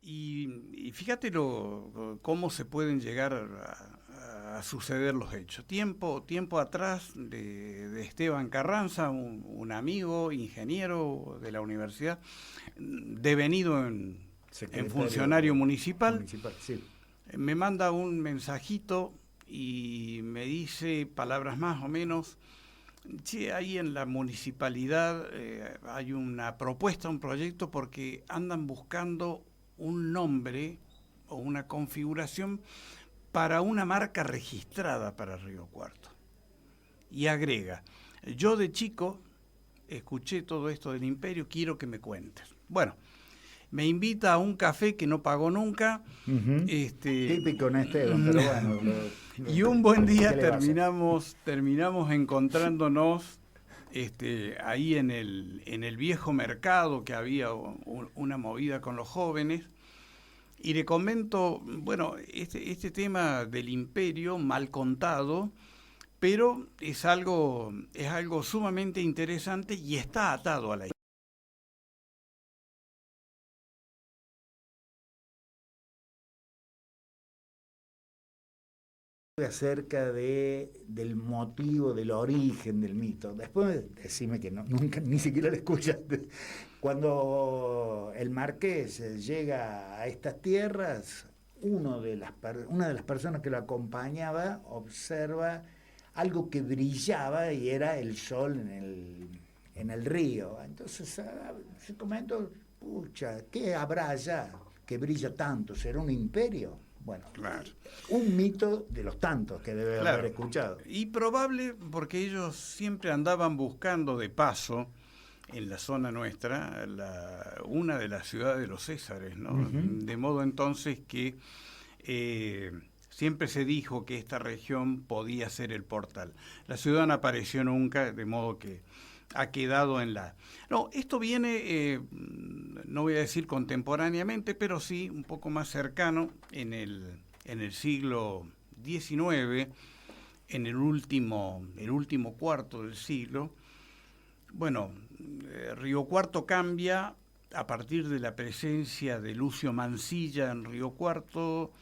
Y fíjate cómo se pueden llegar a suceder los hechos. Tiempo atrás de Esteban Carranza, un amigo, ingeniero de la universidad, devenido en funcionario municipal, Sí. me manda un mensajito y me dice palabras más o menos: che, ahí en la municipalidad hay una propuesta, un proyecto, porque andan buscando un nombre o una configuración para una marca registrada para Río Cuarto. Y agrega: yo de chico escuché todo esto del imperio, quiero que me cuentes. Bueno, me invita a un café que no pagó nunca. Ujú. Típico en Esteban, pero bueno. Y un buen ¿Qué día le va a hacer? terminamos encontrándonos ahí en el viejo mercado, que había una movida con los jóvenes. Y le comento, bueno, este tema del imperio mal contado, pero es algo sumamente interesante y está atado a la Acerca del motivo, del origen del mito. Después decime que no, nunca ni siquiera lo escuchaste. Cuando el marqués llega a estas tierras, una de las personas que lo acompañaba observa algo que brillaba y era el sol en el río. Entonces se comentó, pucha, ¿qué habrá allá que brilla tanto? ¿Será un imperio? Bueno, Claro. un mito de los tantos que debe haber Claro, escuchado. y probable porque ellos siempre andaban buscando de paso en la zona nuestra una de las ciudades de los Césares, ¿no? Ujú. De modo entonces que siempre se dijo que esta región podía ser el portal. La ciudad no apareció nunca, de modo que ha quedado en la... No, esto viene, no voy a decir contemporáneamente, pero sí un poco más cercano en el siglo XIX, en el último cuarto del siglo. Bueno, Río Cuarto cambia a partir de la presencia de Lucio Mansilla en Río Cuarto,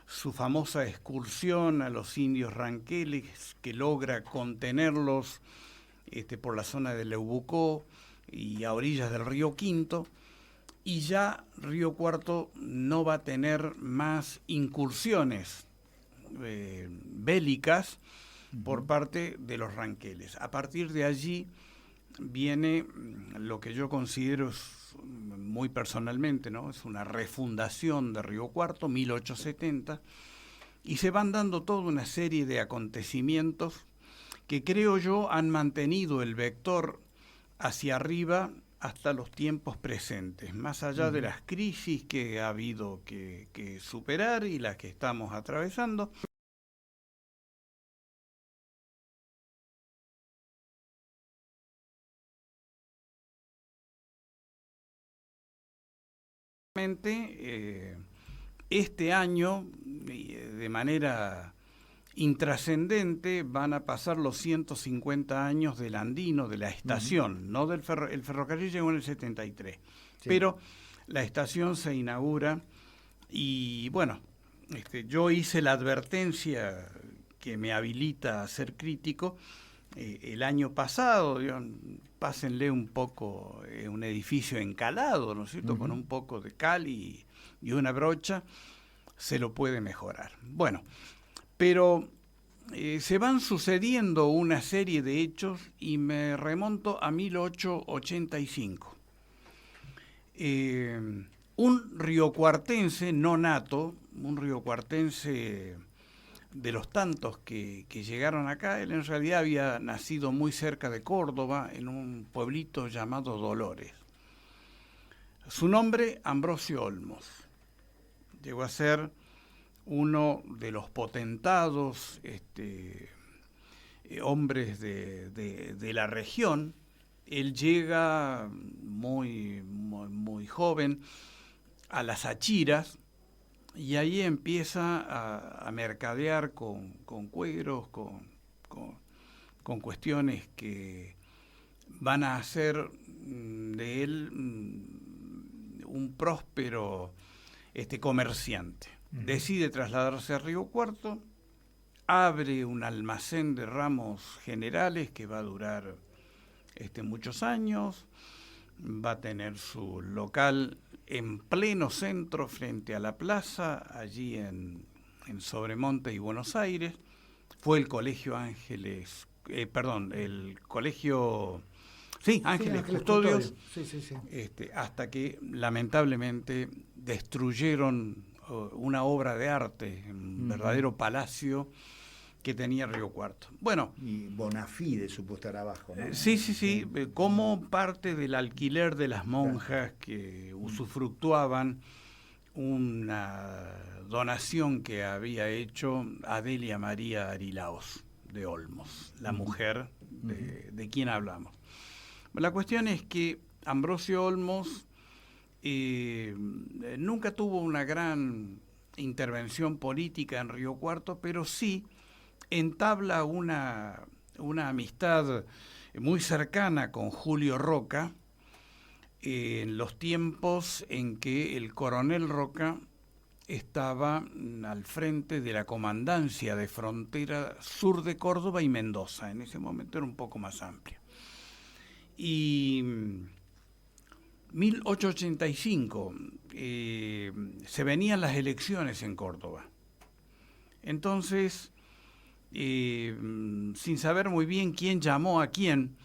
su famosa excursión a los indios ranqueles, que logra contenerlos por la zona de Leubucó y a orillas del río Quinto, y ya Río Cuarto no va a tener más incursiones bélicas por Ujú. parte de los ranqueles. A partir de allí viene lo que yo considero muy personalmente, ¿no? Es una refundación de Río Cuarto, 1870, y se van dando toda una serie de acontecimientos que creo yo han mantenido el vector hacia arriba hasta los tiempos presentes, más allá de Ujú. las crisis que ha habido que superar y las que estamos atravesando. Eh, este año, de manera intrascendente, van a pasar los 150 años del Andino, de la Ujú. estación, no el ferrocarril llegó en el 73, Sí. pero la estación se inaugura. Y bueno, yo hice la advertencia que me habilita a ser crítico el año pasado. Pásenle un poco un edificio encalado, ¿no es cierto? Con Ujú. un poco de cal y una brocha, se lo puede mejorar. Bueno, pero se van sucediendo una serie de hechos y me remonto a 1885. Un riocuartense no nato, un riocuartense de los tantos que llegaron acá, él en realidad había nacido muy cerca de Córdoba, en un pueblito llamado Dolores. Su nombre, Ambrosio Olmos. Llegó a ser uno de los potentados hombres de la región. Él llega muy joven a las Achiras y ahí empieza a mercadear con cueros, con, con cuestiones que van a hacer de él un próspero comerciante. Decide trasladarse a Río Cuarto, abre un almacén de ramos generales que va a durar muchos años, va a tener su local en pleno centro frente a la plaza, allí en Sobremonte y Buenos Aires. Fue el Colegio Ángeles, el Colegio... Sí, Ángeles Custodios, sí. Hasta que lamentablemente destruyeron una obra de arte, un verdadero palacio que tenía Río Cuarto. Bueno. Y Bonafide supo estar abajo, ¿no? Sí, como parte del alquiler de las monjas que usufructuaban una donación que había hecho Adelia María Arilaos de Olmos, la mujer de quien hablamos. La cuestión es que Ambrosio Olmos nunca tuvo una gran intervención política en Río Cuarto, pero sí entabla una amistad muy cercana con Julio Roca en los tiempos en que el coronel Roca estaba al frente de la comandancia de frontera sur de Córdoba y Mendoza. En ese momento era un poco más amplia. Y 1885 se venían las elecciones en Córdoba. Entonces, sin saber muy bien quién llamó a quién,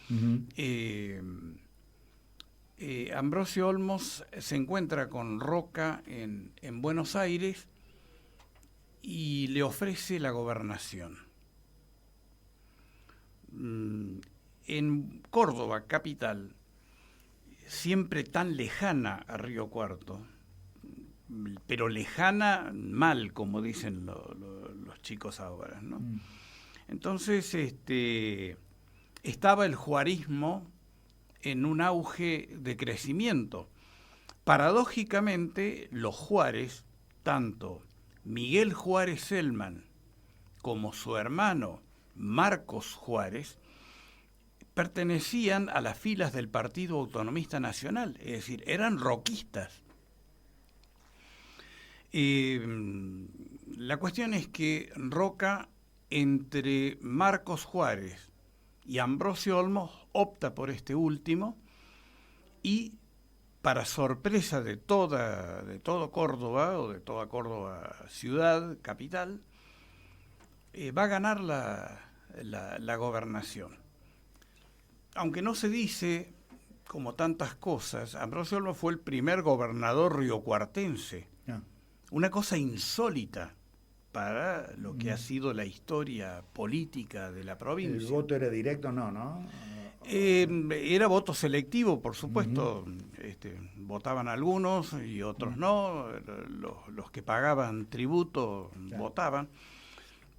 Ambrosio Olmos se encuentra con Roca en Buenos Aires y le ofrece la gobernación. En Córdoba, capital, siempre tan lejana a Río Cuarto, pero lejana mal, como dicen los chicos ahora, ¿no? Entonces, estaba el juarismo en un auge de crecimiento. Paradójicamente, los Juárez, tanto Miguel Juárez Celman como su hermano Marcos Juárez, pertenecían a las filas del Partido Autonomista Nacional, es decir, eran roquistas. La cuestión es que Roca, entre Marcos Juárez y Ambrosio Olmos, opta por este último y, para sorpresa de todo Córdoba, o de toda Córdoba ciudad, capital, va a ganar la gobernación. Aunque no se dice, como tantas cosas, Ambrosio Olmos fue el primer gobernador riocuartense. Una cosa insólita para lo que ha sido la historia política de la provincia. ¿El voto era directo? No. Era voto selectivo, por supuesto. Votaban algunos y otros no. Los que pagaban tributo votaban.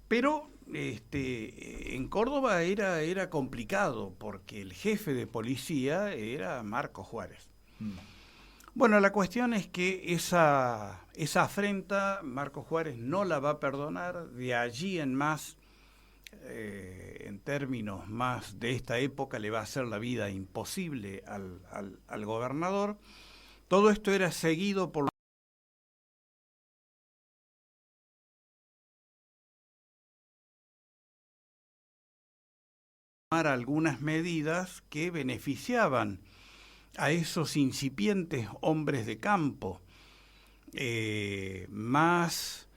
Pero en Córdoba era complicado porque el jefe de policía era Marcos Juárez. Bueno, la cuestión es que esa afrenta Marcos Juárez no la va a perdonar. De allí en más, en términos más de esta época, le va a hacer la vida imposible al gobernador. Todo esto era seguido por algunas medidas que beneficiaban a esos incipientes hombres de campo, más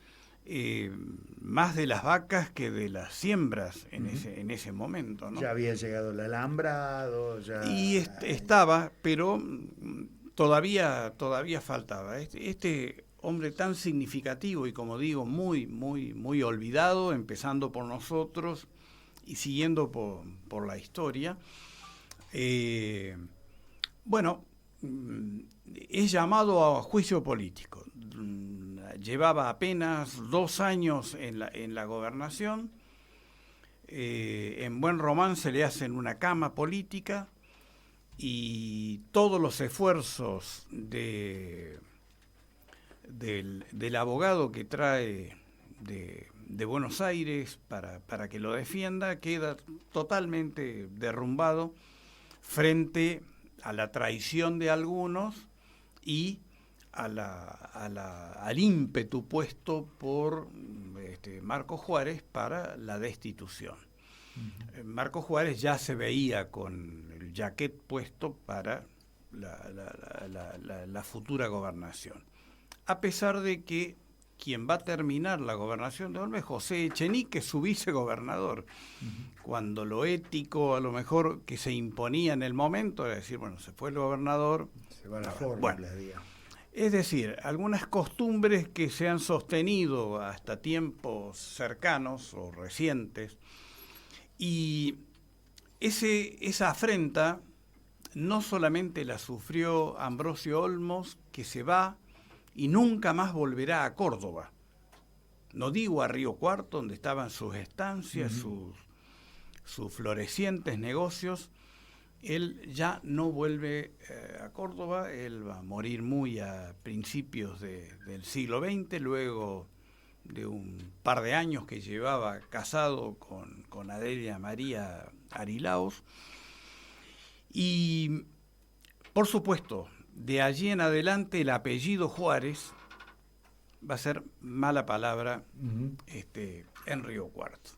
de las vacas que de las siembras en ese momento, ¿no? Ya había llegado el alambrado, y estaba, pero todavía faltaba. Este hombre tan significativo y, como digo, muy, muy, muy olvidado, empezando por nosotros y siguiendo por la historia, es llamado a juicio político. Llevaba apenas 2 años en la gobernación. En buen romance le hacen una cama política y todos los esfuerzos del abogado que trae de Buenos Aires para que lo defienda queda totalmente derrumbado frente a la traición de algunos y al ímpetu puesto por Marcos Juárez para la destitución. Marcos Juárez ya se veía con el jaquet puesto para la futura gobernación. A pesar de que quien va a terminar la gobernación de Olmedo es José Echenique, su vicegobernador. Cuando lo ético, a lo mejor, que se imponía en el momento, era decir, bueno, se fue el gobernador. Se va la forma, bueno, es decir, algunas costumbres que se han sostenido hasta tiempos cercanos o recientes, y esa afrenta no solamente la sufrió Ambrosio Olmos, que se va y nunca más volverá a Córdoba. No digo a Río Cuarto, donde estaban sus estancias, sus florecientes negocios. Él ya no vuelve a Córdoba, él va a morir muy a principios del siglo XX, luego de un par de años que llevaba casado con Adelia María Arilaos. Y, por supuesto, de allí en adelante el apellido Juárez va a ser mala palabra en Río Cuarto.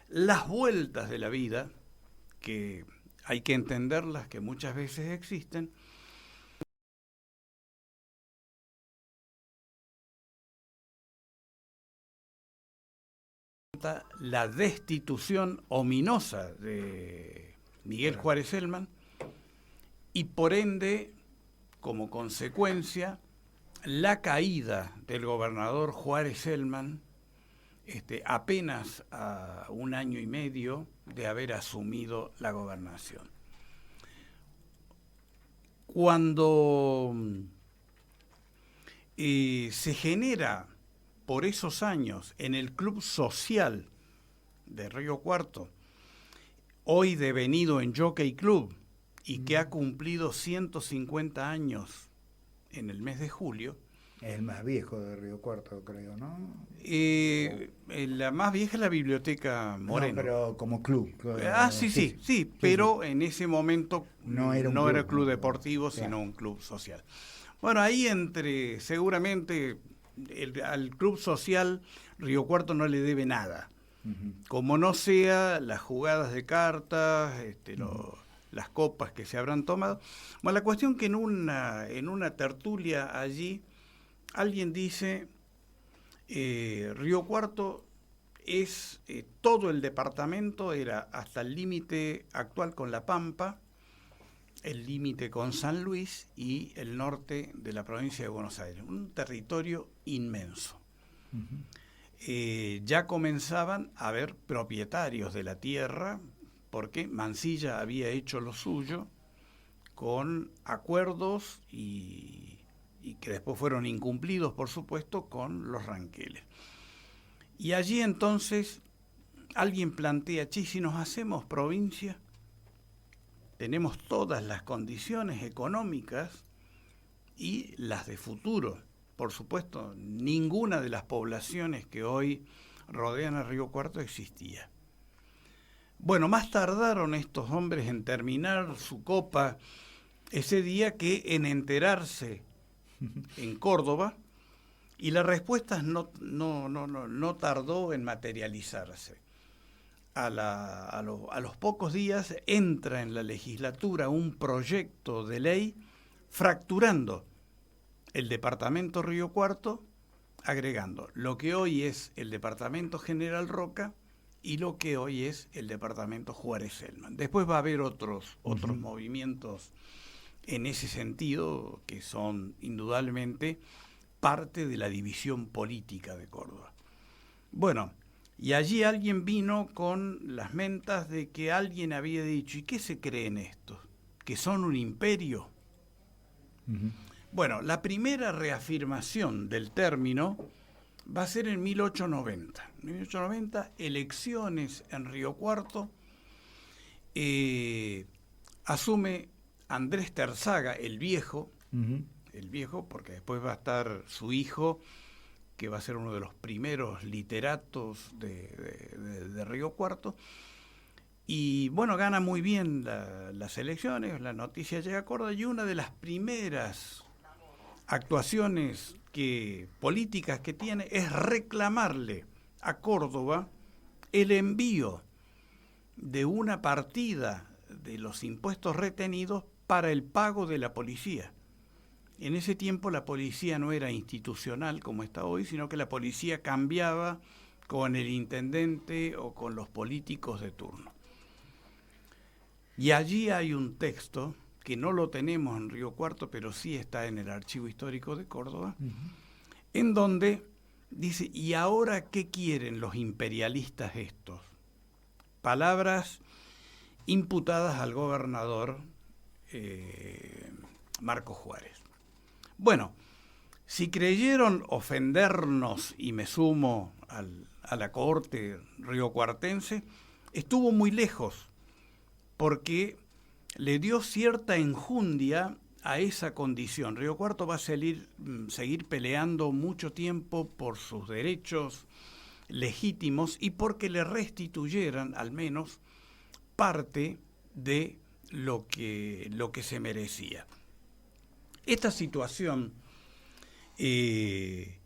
Las vueltas de la vida, que hay que entenderlas, que muchas veces existen, la destitución ominosa de Miguel Juárez Celman y por ende, como consecuencia, la caída del gobernador Juárez Celman apenas a un año y medio de haber asumido la gobernación. Cuando se genera por esos años en el Club Social de Río Cuarto, hoy devenido en Jockey Club y que ha cumplido 150 años en el mes de julio. Es el más viejo de Río Cuarto, creo, ¿no? La más vieja es la Biblioteca Moreno. No, pero como club. Sí, pero en ese momento no era club deportivo, claro, sino un club social. Bueno, ahí seguramente al club social Río Cuarto no le debe nada. Como no sea las jugadas de cartas, las copas que se habrán tomado. Bueno, la cuestión que en una tertulia allí alguien dice, Río Cuarto es todo el departamento, era hasta el límite actual con La Pampa, el límite con San Luis y el norte de la provincia de Buenos Aires, un territorio inmenso. Ya comenzaban a haber propietarios de la tierra, porque Mansilla había hecho lo suyo con acuerdos y que después fueron incumplidos, por supuesto, con los ranqueles. Y allí entonces alguien plantea, si nos hacemos provincia, tenemos todas las condiciones económicas y las de futuro. Por supuesto, ninguna de las poblaciones que hoy rodean a Río Cuarto existía. Bueno, más tardaron estos hombres en terminar su copa ese día que en enterarse en Córdoba, y la respuesta no tardó en materializarse. A los pocos días entra en la legislatura un proyecto de ley fracturando el departamento Río Cuarto, agregando lo que hoy es el departamento General Roca y lo que hoy es el departamento Juárez Celman. Después va a haber otros movimientos en ese sentido, que son indudablemente parte de la división política de Córdoba. Bueno, y allí alguien vino con las mentas de que alguien había dicho, ¿y qué se creen estos? ¿Que son un imperio? Bueno, la primera reafirmación del término va a ser en 1890. En 1890, elecciones en Río Cuarto, asume Andrés Terzaga, el viejo, porque después va a estar su hijo, que va a ser uno de los primeros literatos de Río Cuarto, y bueno, gana muy bien las elecciones, la noticia llega a Córdoba, y una de las primeras actuaciones políticas que tiene es reclamarle a Córdoba el envío de una partida de los impuestos retenidos para el pago de la policía. En ese tiempo la policía no era institucional como está hoy, sino que la policía cambiaba con el intendente o con los políticos de turno. Y allí hay un texto que no lo tenemos en Río Cuarto, pero sí está en el Archivo Histórico de Córdoba, en donde dice, ¿y ahora qué quieren los imperialistas estos? Palabras imputadas al gobernador Marcos Juárez. Bueno, si creyeron ofendernos, y me sumo a la cohorte riocuartense, estuvo muy lejos, porque le dio cierta enjundia a esa condición. Río Cuarto va a seguir peleando mucho tiempo por sus derechos legítimos y porque le restituyeran al menos parte de lo que se merecía. Esta situación de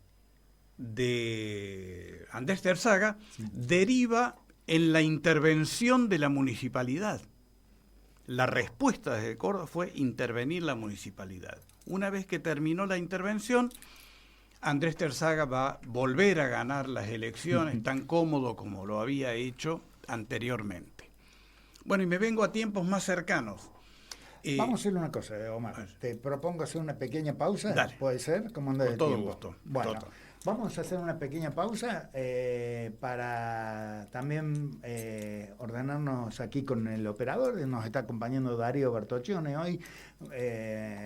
Andrés Terzaga deriva en la intervención de la municipalidad. La respuesta desde Córdoba fue intervenir la municipalidad. Una vez que terminó la intervención, Andrés Terzaga va a volver a ganar las elecciones tan cómodo como lo había hecho anteriormente. Bueno, y me vengo a tiempos más cercanos. Vamos a hacer una cosa, Omar. Te propongo hacer una pequeña pausa. Dale. ¿Puede ser? ¿Cómo anda Con todo tiempo? gusto. Bueno, Todo. vamos a hacer una pequeña pausa para también ordenarnos aquí con el operador. Nos está acompañando Darío Bertoccione hoy.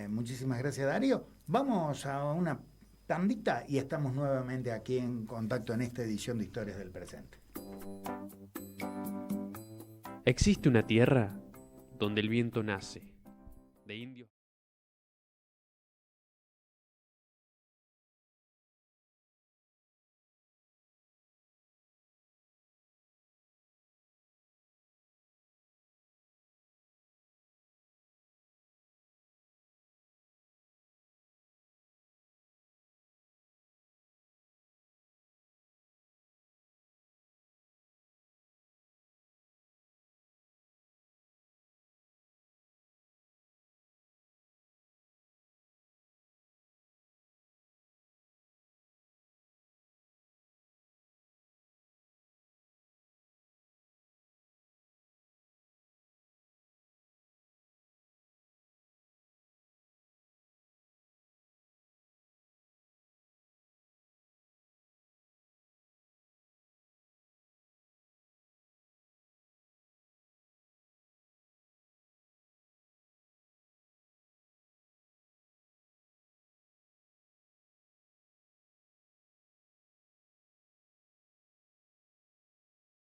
Muchísimas gracias, Darío. Vamos a una tandita y estamos nuevamente aquí en contacto en esta edición de Historias del Presente. Existe una tierra donde el viento nace de indios.